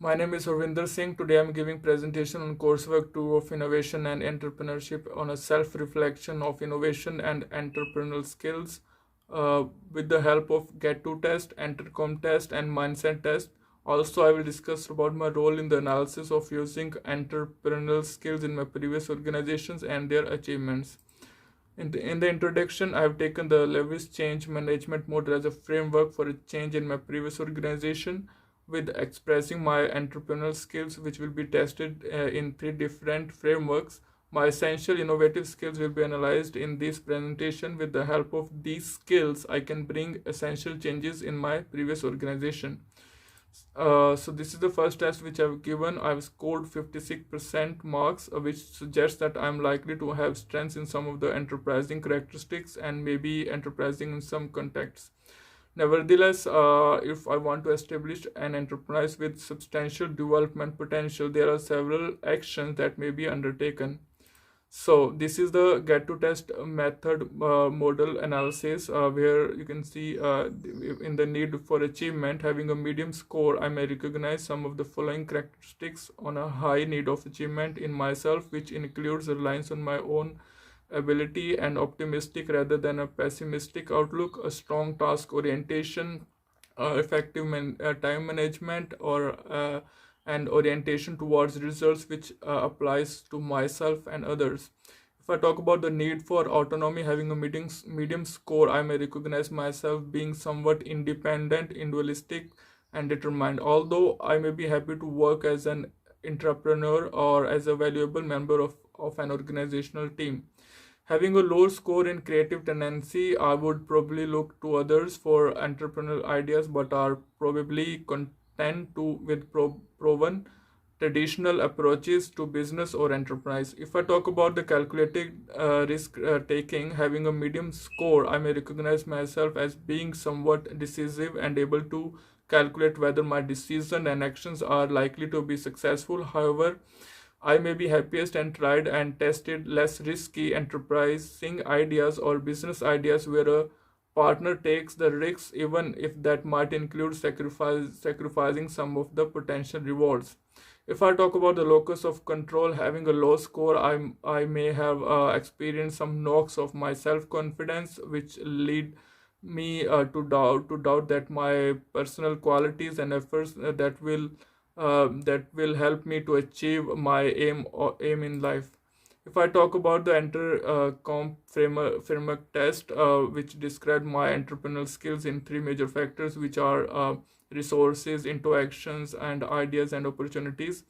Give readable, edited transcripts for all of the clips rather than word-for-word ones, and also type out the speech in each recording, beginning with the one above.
My name is Harvinder Singh. Today I'm giving presentation on coursework 2 of innovation and entrepreneurship on a self-reflection of innovation and entrepreneurial skills with the help of get-to test, intercom test and mindset test. Also, I will discuss about my role in the analysis of using entrepreneurial skills in my previous organizations and their achievements. In the introduction, I have taken the Lewis change management model as a framework for a change in my previous organization with expressing my entrepreneurial skills, which will be tested in three different frameworks. My essential innovative skills will be analyzed in this presentation. With the help of these skills, I can bring essential changes in my previous organization. So this is the first test which I've given. I've scored 56% marks, which suggests that I'm likely to have strengths in some of the enterprising characteristics and maybe enterprising in some contexts. Nevertheless, if I want to establish an enterprise with substantial development potential, there are several actions that may be undertaken. So this is the get to test method model analysis where you can see in the need for achievement, having a medium score, I may recognize some of the following characteristics on a high need of achievement in myself, which includes reliance on my own ability and optimistic rather than a pessimistic outlook, a strong task orientation, effective time management, or and orientation towards results, which applies to myself and others. If I talk about the need for autonomy, having a medium score, I may recognize myself being somewhat independent, individualistic, and determined. Although I may be happy to work as an entrepreneur or as a valuable member of an organizational team. Having a low score in creative tendency, I would probably look to others for entrepreneurial ideas, but are probably content to with proven traditional approaches to business or enterprise. If I talk about the calculated risk taking, having a medium score, I may recognize myself as being somewhat decisive and able to calculate whether my decisions and actions are likely to be successful. However, I may be happiest and tried and tested less risky enterprising ideas or business ideas where a partner takes the risks, even if that might include sacrificing some of the potential rewards. If I talk about the locus of control, having a low score, I may have experienced some knocks of my self confidence, which lead me to doubt that my personal qualities and efforts that will help me to achieve my aim in life. If I talk about the comp framework test, which describe my entrepreneurial skills in three major factors, which are resources, interactions, and ideas and opportunities.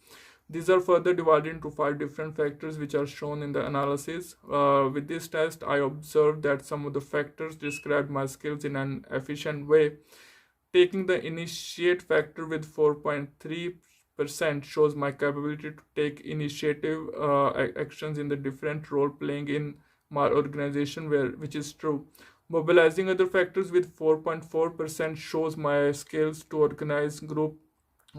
These are further divided into five different factors, which are shown in the analysis. With this test, I observed that some of the factors described my skills in an efficient way. Taking the initiate factor with 4.3% shows my capability to take initiative actions in the different role playing in my organization, which is true. Mobilizing other factors with 4.4% shows my skills to organize group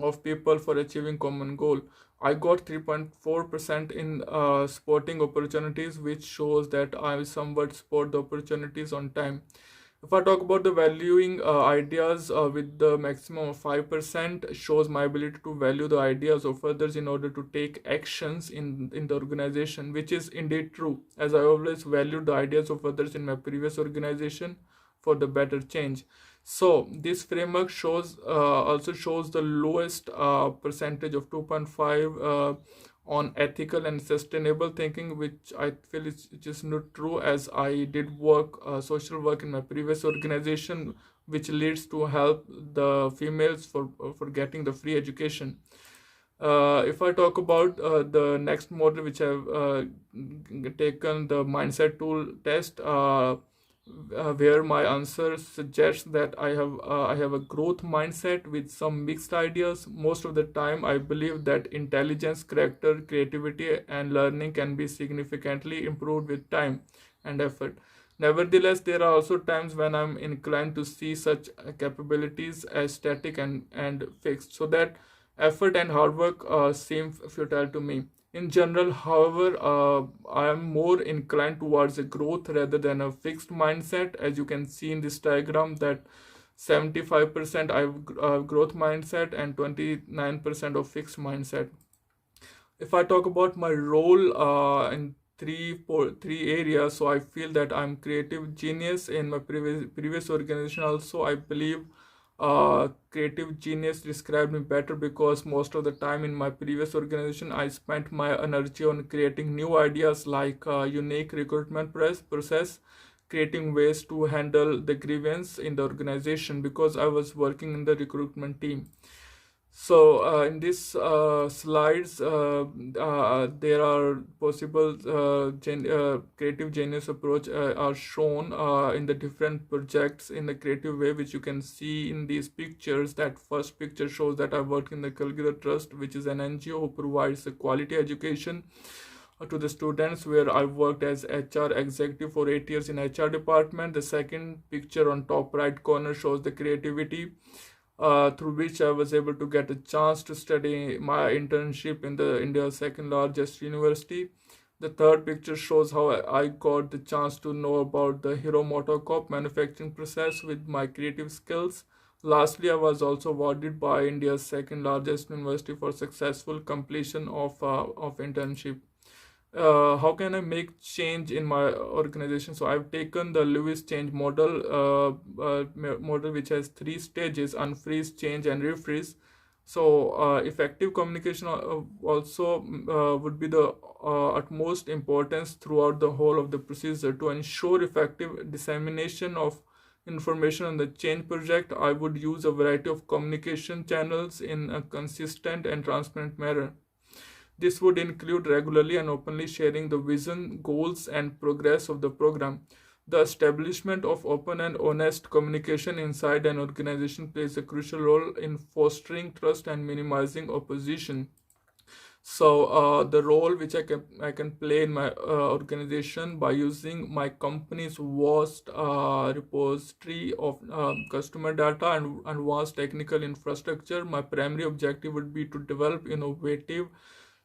of people for achieving common goal. I got 3.4% in sporting opportunities, which shows that I somewhat spot the opportunities on time. If I talk about the valuing ideas with the maximum of 5%, shows my ability to value the ideas of others in order to take actions in the organization, which is indeed true, as I always valued the ideas of others in my previous organization for the better change. So this framework also shows the lowest percentage of 2.5 on ethical and sustainable thinking, which I feel is just not true, as I did social work in my previous organization, which leads to help the females for getting the free education. If I talk about the next model, which I've taken the mindset tool test, where my answer suggests that I have a growth mindset with some mixed ideas. Most of the time, I believe that intelligence, character, creativity, and learning can be significantly improved with time and effort. Nevertheless, there are also times when I'm inclined to see such capabilities as static and fixed, so that effort and hard work seem futile to me. In general, however, I am more inclined towards a growth rather than a fixed mindset. As you can see in this diagram, that 75% I have growth mindset, and 29% of fixed mindset. If I talk about my role in three areas, so I feel that I'm creative genius in my previous organization. Also, I believe creative genius described me better because most of the time in my previous organization I spent my energy on creating new ideas like unique recruitment process, creating ways to handle the grievance in the organization because I was working in the recruitment team. So in these slides, there are possible creative genius approach are shown in the different projects in the creative way, which you can see in these pictures. That first picture shows that I work in the Calcutta Trust, which is an NGO who provides a quality education to the students, where I worked as HR executive for 8 years in HR department. The second picture on top right corner shows the creativity through which I was able to get a chance to study my internship in the India's second largest university. The third picture shows how I got the chance to know about the Hero Motocorp manufacturing process with my creative skills. Lastly, I was also awarded by India's second largest university for successful completion of internship. How can I make change in my organization? So I've taken the Lewis change model, which has 3 stages: unfreeze, change, and refreeze. So effective communication also would be the utmost importance throughout the whole of the procedure. To ensure effective dissemination of information on the change project, I would use a variety of communication channels in a consistent and transparent manner. This would include regularly and openly sharing the vision, goals, and progress of the program. The establishment of open and honest communication inside an organization plays a crucial role in fostering trust and minimizing opposition. So the role which I can play in my organization by using my company's vast repository of customer data and vast technical infrastructure, my primary objective would be to develop innovative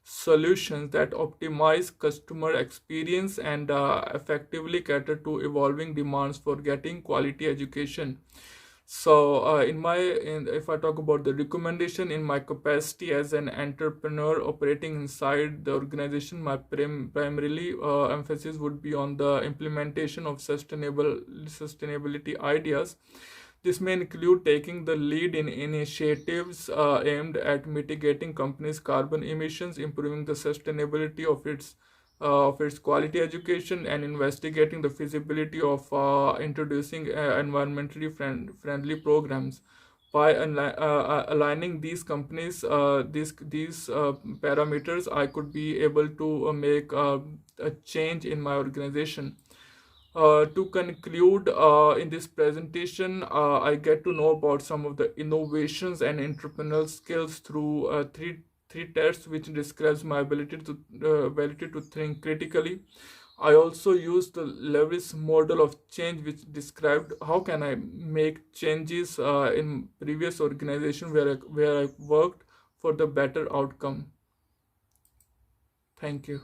solutions that optimize customer experience and effectively cater to evolving demands for getting quality education. So if I talk about the recommendation in my capacity as an entrepreneur operating inside the organization, my primarily emphasis would be on the implementation of sustainability ideas. This may include taking the lead in initiatives aimed at mitigating companies' carbon emissions, improving the sustainability of its quality education, and investigating the feasibility of introducing environmentally friendly programs. By aligning these parameters, I could be able to make a change in my organization. To conclude, in this presentation, I get to know about some of the innovations and entrepreneurial skills through three tests, which describes my ability to think critically. I also used the Lewis model of change, which described how can I make changes in previous organization where I worked for the better outcome. Thank you.